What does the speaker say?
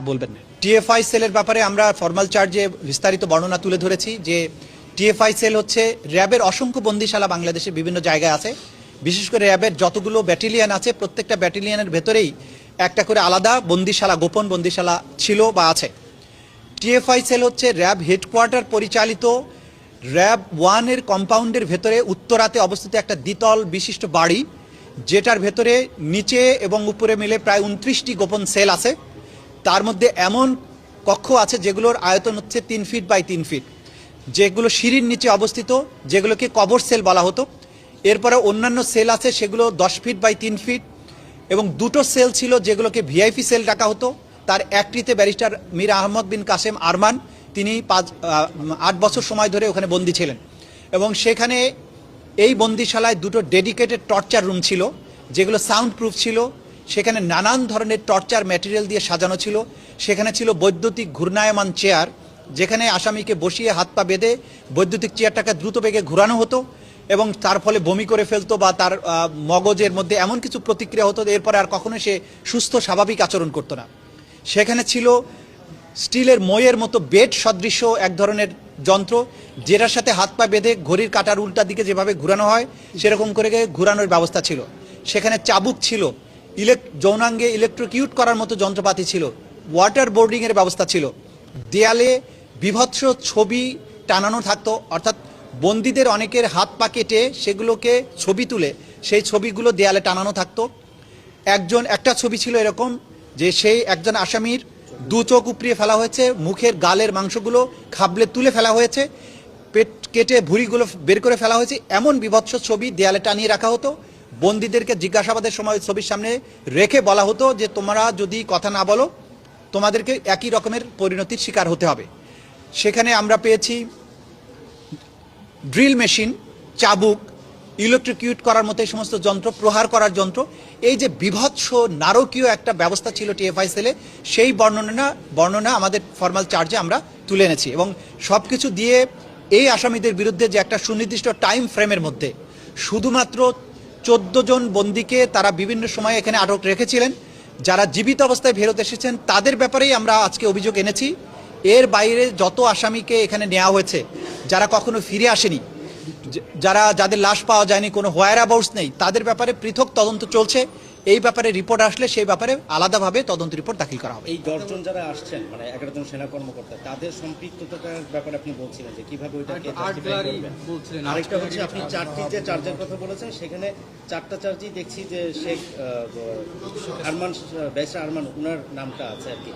বলবেন। টিএফআই সেলের ব্যাপারে আমরা ফর্মাল চার্জে বিস্তারিত বর্ণনা তুলে ধরেছি যে টিএফআই সেল হচ্ছে র্যাবের অসংখ্য বন্দিশালা বাংলাদেশের বিভিন্ন জায়গায় আছে। বিশেষ করে র্যাবের যতগুলো ব্যাটালিয়ন আছে প্রত্যেকটা ব্যাটালিয়নের ভেতরেই একটা করে আলাদা বন্দিশালা, গোপন বন্দিশালা ছিল বা আছে। টিএফআই সেল হচ্ছে র্যাব হেডকোয়ার্টার পরিচালিত র্যাব 1 এর কম্পাউন্ডের ভেতরে উত্তরাতে অবস্থিত একটা দ্বিতল বিশিষ্ট বাড়ি, যেটার ভেতরে নিচে এবং উপরে মিলে প্রায় 29টি গোপন সেল আছে। তার মধ্যে এমন কক্ষ আছে যেগুলোর আয়তন হচ্ছে 3 ফিট বাই 3 ফিট, যেগুলো সিঁড়ির নিচে অবস্থিত, যেগুলোকে কবর সেল বলা হতো। এরপরে অন্যান্য সেল আছে সেগুলো 10 ফিট বাই 3 ফিট, এবং দুটো সেল ছিল যেগুলোকে ভিআইপি সেল ডাকা হতো। তার একটিতে ব্যারিস্টার মীর আহমদ বিন কাসেম আরমান, তিনি 8 বছর সময় ধরে ওখানে বন্দী ছিলেন, এবং সেখানে এই বন্দিশালায় দুটো ডেডিকেটেড টর্চার রুম ছিল যেগুলো সাউন্ড প্রুফ ছিল। সেখানে নানান ধরনের টর্চার ম্যাটেরিয়াল দিয়ে সাজানো ছিল। সেখানে ছিল বৈদ্যুতিক ঘূর্ণায়মান চেয়ার, যেখানে আসামিকে বসিয়ে হাত পা বেঁধে বৈদ্যুতিক চেয়ারটাকে দ্রুত বেগে ঘোরানো হতো এবং তার ফলে বমি করে ফেলতো বা তার মগজের মধ্যে এমন কিছু প্রতিক্রিয়া হতো এরপরে আর কখনো সে সুস্থ স্বাভাবিক আচরণ করতো না। সেখানে ছিল স্টিলের মইয়ের মতো বেড সদৃশ এক ধরনের যন্ত্র, যেটার সাথে হাত পা বেঁধে ঘড়ির কাঁটার উল্টা দিকে যেভাবে ঘোরানো হয় সেরকম করে ঘোরানোর ব্যবস্থা ছিল। সেখানে চাবুক ছিল, যৌনাঙ্গে ইলেকট্রোকিউট করার মতো যন্ত্রপাতি ছিল, ওয়াটার বোর্ডিংয়ের ব্যবস্থা ছিল। দেয়ালে বিভৎস ছবি টানানো থাকতো, অর্থাৎ বন্দীদের অনেকের হাত পা কেটে সেগুলোকে ছবি তুলে সেই ছবিগুলো দেয়ালে টানানো থাকতো। একটা ছবি ছিল এরকম যে সেই একজন আসামির 2 চোখ উপড়িয়ে ফেলা হয়েছে, মুখের গালের মাংসগুলো খাবলে তুলে ফেলা হয়েছে, পেট কেটে ভুঁড়িগুলো বের করে ফেলা হয়েছে, এমন বিভৎস ছবি দেয়ালে টানিয়ে রাখা হতো। বন্দীদেরকে জিজ্ঞাসাবাদের সময় ছবির সামনে রেখে বলা হতো যে তোমরা যদি কথা না বলো তোমাদেরকে একই রকমের পরিণতির শিকার হতে হবে। সেখানে আমরা পেয়েছি ড্রিল মেশিন, চাবুক, ইলেকট্রিকিউট করার মতো এই সমস্ত যন্ত্র, প্রহার করার যন্ত্র। এই যে বিভৎস নারকীয় একটা ব্যবস্থা ছিল টিএফআই সেলে, সেই বর্ণনা আমাদের ফর্মাল চার্জে আমরা তুলে এনেছি। এবং সব কিছু দিয়ে এই আসামিদের বিরুদ্ধে যে একটা সুনির্দিষ্ট টাইম ফ্রেমের মধ্যে শুধুমাত্র 14 জন বন্দীকে তারা বিভিন্ন সময়ে এখানে আটক রেখেছিলেন, যারা জীবিত অবস্থায় ফেরত এসেছেন তাদের ব্যাপারেই আমরা আজকে অভিযোগ এনেছি। এর বাইরে যত আসামিকে এখানে নেওয়া হয়েছে, যারা কখনো ফিরে আসেনি, যাদের লাশ পাওয়া যায়নি, কোনো হোয়ার অ্যাবাউটস নেই, তাদের ব্যাপারে পৃথক তদন্ত চলছে। এই ব্যাপারে রিপোর্ট আসলে সেই ব্যাপারে আলাদাভাবে তদন্ত রিপোর্ট দাখিল করা হবে। এই 10 জন যারা আসছেন, মানে 11 জন সেনা কর্মকর্তা, তাদের সম্পৃক্ততার ব্যাপারে আপনি বলছিলেন যে কিভাবে ওইটাকে বলছিলেন। আরেকটা হচ্ছে আপনি 4টি যে চার্জের কথা বলেছেন, সেখানে 4টা চার্জই দেখছি যে শেখ আরমান, ব্যারিস্টার আরমান, ওনার নামটা আছে আর কি।